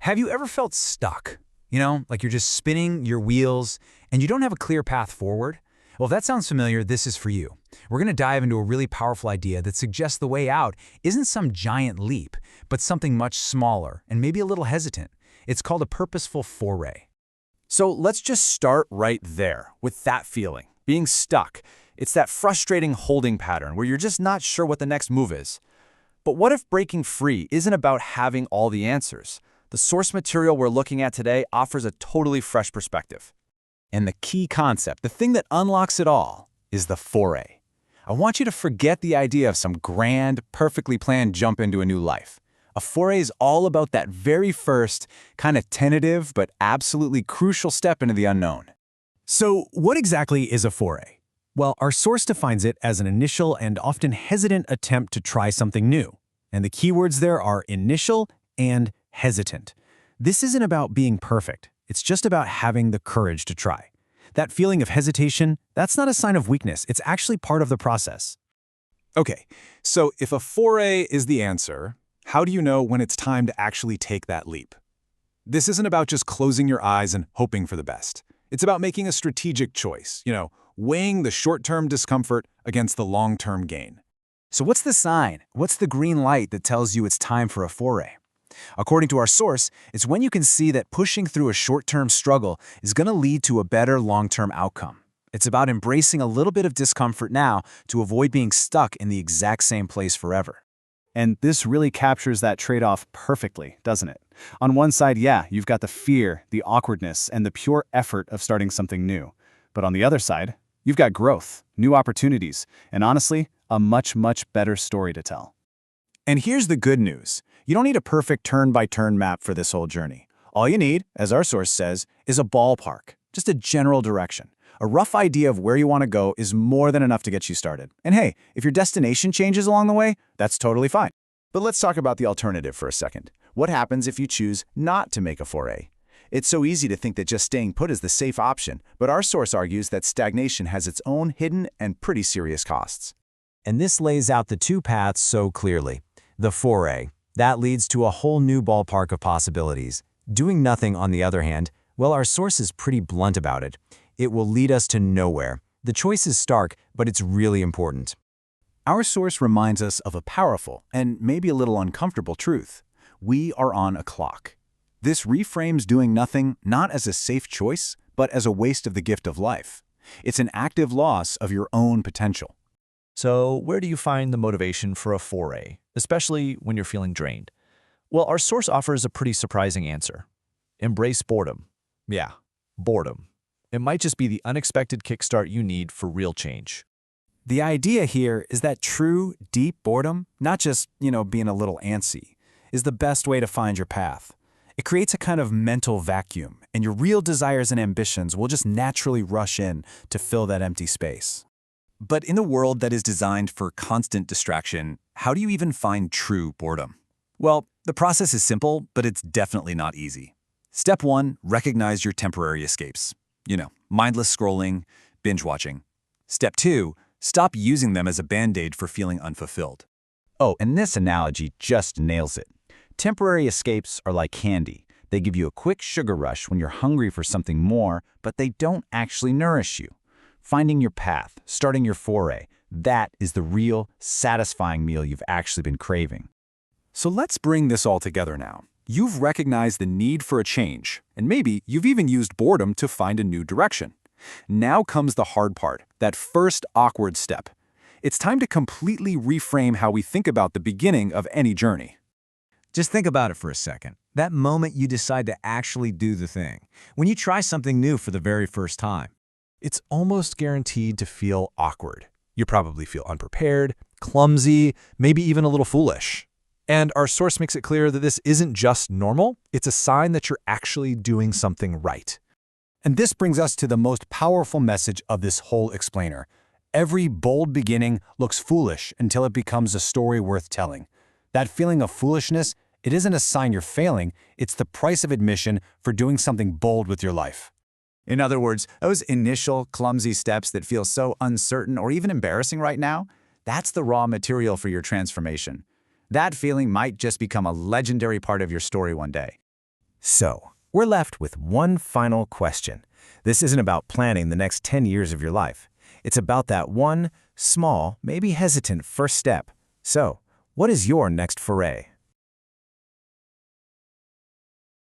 Have you ever felt stuck? You know, like you're just spinning your wheels and you don't have a clear path forward? Well, if that sounds familiar, this is for you. We're going to dive into a really powerful idea that suggests the way out isn't some giant leap, but something much smaller and maybe a little hesitant. It's called a purposeful foray. So let's just start right there with that feeling, being stuck. It's that frustrating holding pattern where you're just not sure what the next move is. But what if breaking free isn't about having all the answers? The source material we're looking at today offers a totally fresh perspective. And the key concept, the thing that unlocks it all, is the foray. I want you to forget the idea of some grand, perfectly planned jump into a new life. A foray is all about that very first, kind of tentative but absolutely crucial step into the unknown. So what exactly is a foray? Well, our source defines it as an initial and often hesitant attempt to try something new. And the keywords there are initial and hesitant. This isn't about being perfect. It's just about having the courage to try. That feeling of hesitation, that's not a sign of weakness. It's actually part of the process. Okay, so if a foray is the answer, how do you know when it's time to actually take that leap? This isn't about just closing your eyes and hoping for the best. It's about making a strategic choice, weighing the short-term discomfort against the long-term gain. So what's the sign? What's the green light that tells you it's time for a foray? According to our source, it's when you can see that pushing through a short-term struggle is going to lead to a better long-term outcome. It's about embracing a little bit of discomfort now to avoid being stuck in the exact same place forever. And this really captures that trade-off perfectly, doesn't it? On one side, yeah, you've got the fear, the awkwardness, and the pure effort of starting something new. But on the other side, you've got growth, new opportunities, and honestly, a much, much better story to tell. And here's the good news. You don't need a perfect turn-by-turn map for this whole journey. All you need, as our source says, is a ballpark, just a general direction. A rough idea of where you want to go is more than enough to get you started. And hey, if your destination changes along the way, that's totally fine. But let's talk about the alternative for a second. What happens if you choose not to make a foray? It's so easy to think that just staying put is the safe option, but our source argues that stagnation has its own hidden and pretty serious costs. And this lays out the two paths so clearly. The foray, that leads to a whole new ballpark of possibilities. Doing nothing, on the other hand, well, our source is pretty blunt about it. It will lead us to nowhere. The choice is stark, but it's really important. Our source reminds us of a powerful and maybe a little uncomfortable truth. We are on a clock. This reframes doing nothing not as a safe choice, but as a waste of the gift of life. It's an active loss of your own potential. So where do you find the motivation for a foray, especially when you're feeling drained? Well, our source offers a pretty surprising answer. Embrace boredom. Yeah, boredom. It might just be the unexpected kickstart you need for real change. The idea here is that true, deep boredom, not just, being a little antsy, is the best way to find your path. It creates a kind of mental vacuum, and your real desires and ambitions will just naturally rush in to fill that empty space. But in a world that is designed for constant distraction, how do you even find true boredom? Well, the process is simple, but it's definitely not easy. Step 1, recognize your temporary escapes. Mindless scrolling, binge watching. Step 2, stop using them as a band-aid for feeling unfulfilled. Oh, and this analogy just nails it. Temporary escapes are like candy. They give you a quick sugar rush when you're hungry for something more, but they don't actually nourish you. Finding your path, starting your foray, that is the real, satisfying meal you've actually been craving. So let's bring this all together now. You've recognized the need for a change, and maybe you've even used boredom to find a new direction. Now comes the hard part, that first awkward step. It's time to completely reframe how we think about the beginning of any journey. Just think about it for a second. That moment you decide to actually do the thing. When you try something new for the very first time. It's almost guaranteed to feel awkward. You probably feel unprepared, clumsy, maybe even a little foolish. And our source makes it clear that this isn't just normal, it's a sign that you're actually doing something right. And this brings us to the most powerful message of this whole explainer. Every bold beginning looks foolish until it becomes a story worth telling. That feeling of foolishness, it isn't a sign you're failing, it's the price of admission for doing something bold with your life. In other words, those initial clumsy steps that feel so uncertain or even embarrassing right now, that's the raw material for your transformation. That feeling might just become a legendary part of your story one day. So, we're left with one final question. This isn't about planning the next 10 years of your life. It's about that one, small, maybe hesitant first step. So, what is your next foray?